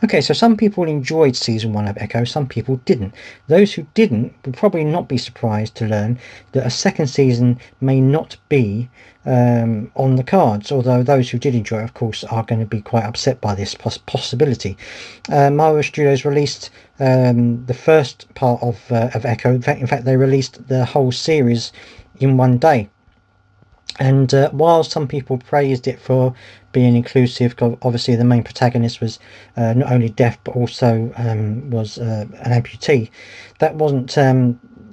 Okay, so some people enjoyed season one of Echo, some people didn't. Those who didn't will probably not be surprised to learn that a second season may not be on the cards, although those who did enjoy it, of course, are going to be quite upset by this possibility. Marvel Studios released the first part of Echo. In fact, they released the whole series in one day. And while some people praised it for being inclusive, obviously the main protagonist was not only deaf but also was an amputee. That wasn't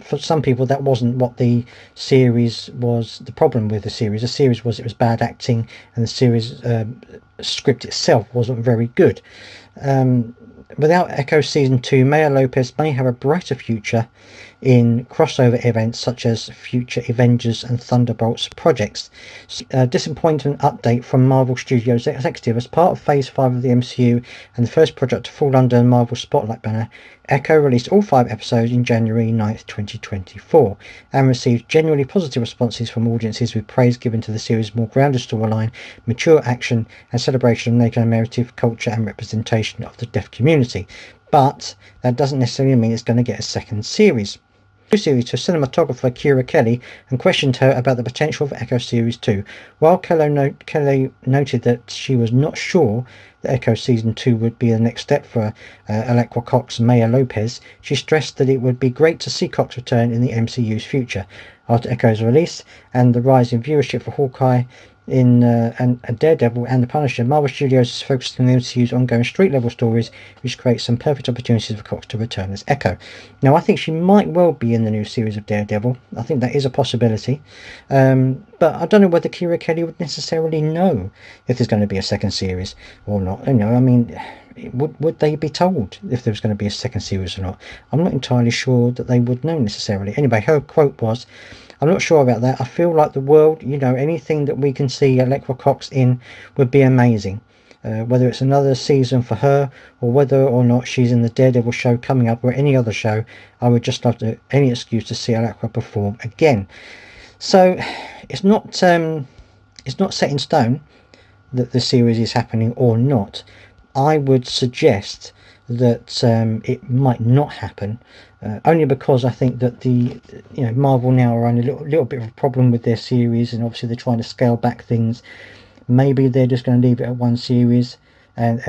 for some people. That wasn't what the series was. The problem with the series, it was bad acting, and the series script itself wasn't very good. Without Echo Season 2, Maya Lopez may have a brighter future in crossover events such as future Avengers and Thunderbolts projects. Disappointment update from Marvel Studios executive: as part of Phase 5 of the MCU and the first project to fall under the Marvel Spotlight banner, Echo released all 5 episodes in January 9th, 2024, and received genuinely positive responses from audiences, with praise given to the series' more grounded storyline, mature action, and celebration of Native American culture and representation of the deaf community. But that doesn't necessarily mean it's going to get a second series. Series to cinematographer Kira Kelly and questioned her about the potential for Echo Series 2. While Kelly noted that she was not sure that Echo Season 2 would be the next step for Allequa Cox and Maya Lopez, she stressed that it would be great to see Cox return in the MCU's future. After Echo's release and the rise in viewership for Hawkeye and Daredevil and the Punisher, Marvel Studios is focused on the MCU's ongoing street-level stories, which creates some perfect opportunities for Cox to return as Echo. Now, I think she might well be in the new series of Daredevil. I think that is a possibility. But I don't know whether Kira Kelly would necessarily know if there's going to be a second series or not. I mean, would they be told if there was going to be a second series or not? I'm not entirely sure that they would know necessarily. Anyway, her quote was, "I'm not sure about that. I feel like the world, anything that we can see Allequa Cox in would be amazing. Whether it's another season for her or whether or not she's in the Daredevil show coming up or any other show, I would just love any excuse to see Allequa perform again." So it's not set in stone that the series is happening or not. I would suggest that it might not happen, only because I think that Marvel now are on a little bit of a problem with their series, and obviously they're trying to scale back things. Maybe they're just going to leave it at one series and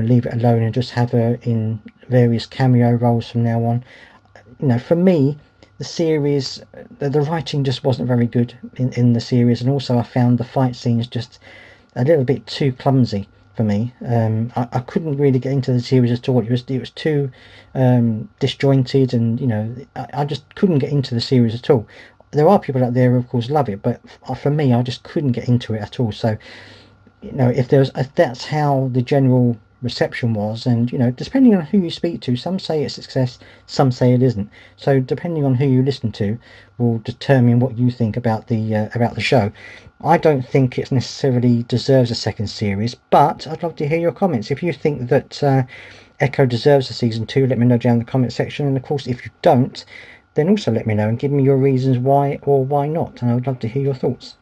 leave it alone and just have her in various cameo roles from now on. For me, the series, the writing just wasn't very good in the series, and also I found the fight scenes just a little bit too clumsy for me. I couldn't really get into the series at all. It was too disjointed, and I just couldn't get into the series at all. There are people out there who of course love it, but for me, I just couldn't get into it at all. So if that's how the general reception was, and depending on who you speak to, some say it's a success, some say it isn't. So depending on who you listen to will determine what you think about the show. I don't think it necessarily deserves a second series, but I'd love to hear your comments. If you think that Echo deserves a season 2, let me know down in the comment section. And of course, if you don't, then also let me know and give me your reasons why or why not, and I would love to hear your thoughts.